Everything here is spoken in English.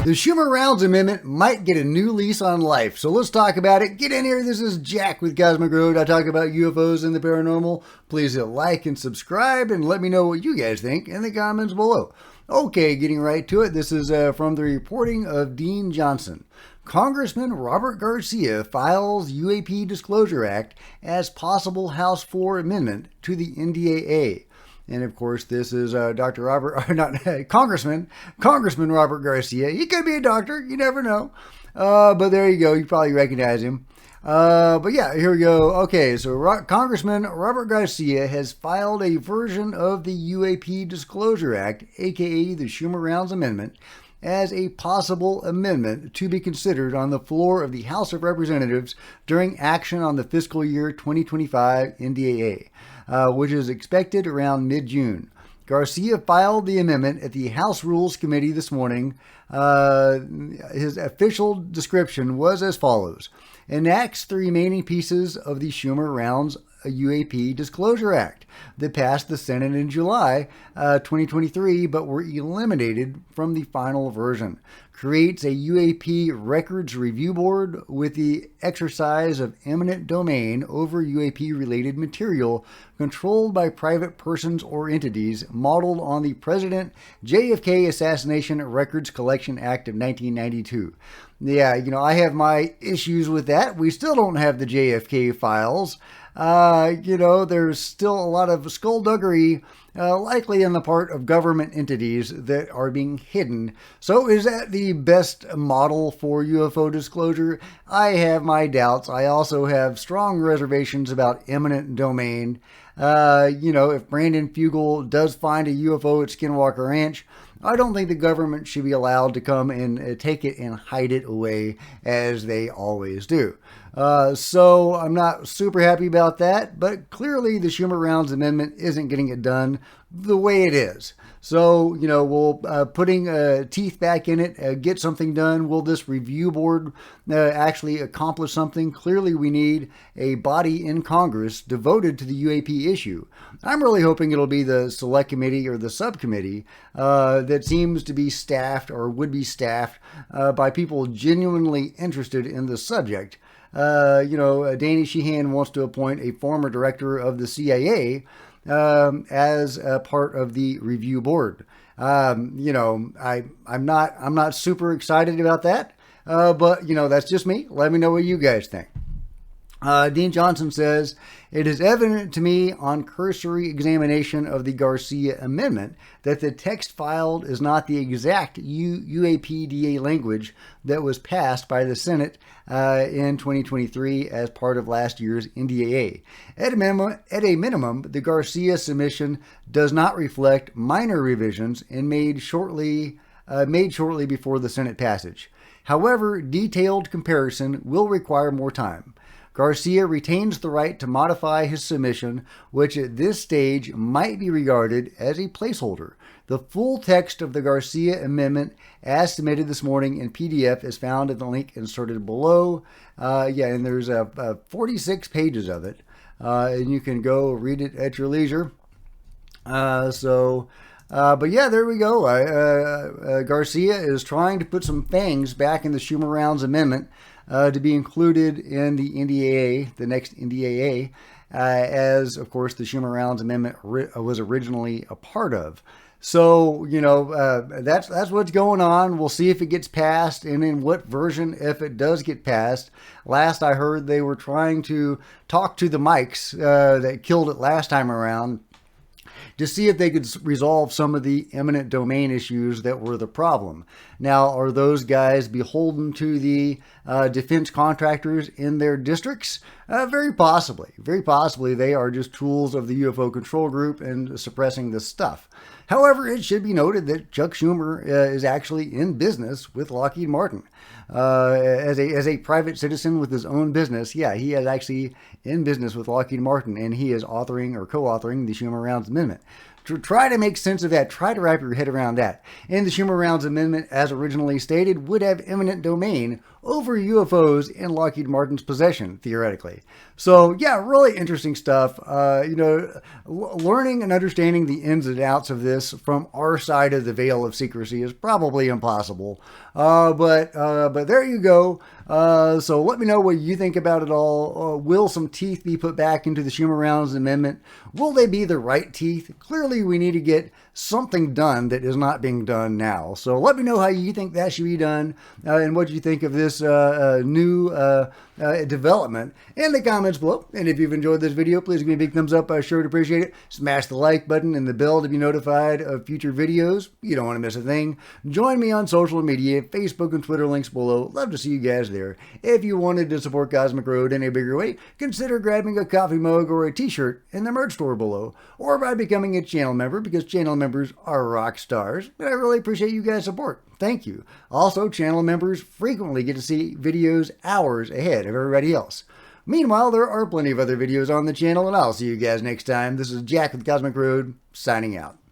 The Schumer-Rounds Amendment might get a new lease on life, so let's talk about it. Get in here. This is Jack with Cosmic Road. I talk about UFOs and the paranormal. Please hit like and subscribe and let me know what you guys think in the comments below. Okay, getting right to it. This is from the reporting of Dean Johnson. Congressman Robert Garcia files U.A.P. Disclosure Act as possible House Floor amendment to the NDAA. And of course, this is Congressman Robert Garcia. He could be a doctor, you never know. But there you go, you probably recognize him. But yeah, here we go. Okay, so Congressman Robert Garcia has filed a version of the U.A.P. Disclosure Act, aka the Schumer-Rounds Amendment, as a possible amendment to be considered on the floor of the House of Representatives during action on the fiscal year 2025 NDAA, which is expected around mid-June. Garcia filed the amendment at the House Rules Committee this morning. His official description was as follows: enacts the remaining pieces of the Schumer-Rounds U.A.P. Disclosure Act that passed the Senate in July 2023 but were eliminated from the final version. Creates a U.A.P. Records Review Board with the exercise of eminent domain over U.A.P. related material controlled by private persons or entities, modeled on the President JFK Assassination Records Collection Act of 1992. Yeah, I have my issues with that. We still don't have the JFK files. There's still a lot of skullduggery, likely on the part of government entities that are being hidden. So is that the best model for UFO disclosure? I have my doubts. I also have strong reservations about eminent domain. If Brandon Fugel does find a UFO at Skinwalker Ranch, I don't think the government should be allowed to come and take it and hide it away as they always do. So I'm not super happy about that, but clearly the Schumer-Rounds Amendment isn't getting it done the way it is. So, we'll putting teeth back in it, get something done. Will this review board actually accomplish something? Clearly we need a body in Congress devoted to the UAP issue. I'm really hoping it'll be the select committee or the subcommittee that seems to be staffed or would be staffed by people genuinely interested in the subject. Danny Sheehan wants to appoint a former director of the CIA as a part of the review board. I'm not super excited about that, but that's just me. Let me know what you guys think. Dean Johnson says, it is evident to me on cursory examination of the Garcia amendment that the text filed is not the exact UAPDA language that was passed by the Senate in 2023 as part of last year's NDAA. At a minimum, the Garcia submission does not reflect minor revisions and made shortly before the Senate passage. However, detailed comparison will require more time. Garcia retains the right to modify his submission, which at this stage might be regarded as a placeholder. The full text of the Garcia amendment, as submitted this morning in PDF, is found at the link inserted below. And there's 46 pages of it, and you can go read it at your leisure. But yeah, there we go. Garcia is trying to put some fangs back in the Schumer-Rounds Amendment to be included in the NDAA, the next NDAA, as, of course, the Schumer-Rounds Amendment was originally a part of. So, that's what's going on. We'll see if it gets passed and in what version, if it does get passed. Last I heard, they were trying to talk to the mics that killed it last time around to see if they could resolve some of the eminent domain issues that were the problem. Now, are those guys beholden to the defense contractors in their districts? Very possibly. Very possibly they are just tools of the UFO control group and suppressing this stuff. However, it should be noted that Chuck Schumer is actually in business with Lockheed Martin. As a private citizen with his own business, he is actually in business with Lockheed Martin, and he is authoring or co-authoring the Schumer-Rounds Amendment. Try to make sense of that. Try to wrap your head around that. And the Schumer-Rounds Amendment, as originally stated, would have eminent domain over UFOs in Lockheed Martin's possession, theoretically. So, yeah, really interesting stuff. Learning and understanding the ins and outs of this from our side of the veil of secrecy is probably impossible. But there you go. So let me know what you think about it all. Will some teeth be put back into the Schumer-Rounds Amendment? Will they be the right teeth? Clearly, we need to get something done that is not being done now. So let me know how you think that should be done and what you think of this new development in the comments below. And if you've enjoyed this video, please give me a big thumbs up. I sure would appreciate it. Smash the like button and the bell to be notified of future videos. You don't want to miss a thing. Join me on social media, Facebook and Twitter, links below. Love to see you guys there. If you wanted to support Cosmic Road in a bigger way, consider grabbing a coffee mug or a t-shirt in the merch store below, or by becoming a channel member, because channel members are rock stars. But I really appreciate you guys' support. Thank you. Also, channel members frequently get to see videos hours ahead of everybody else. Meanwhile, there are plenty of other videos on the channel, and I'll see you guys next time. This is Jack with Cosmic Road, signing out.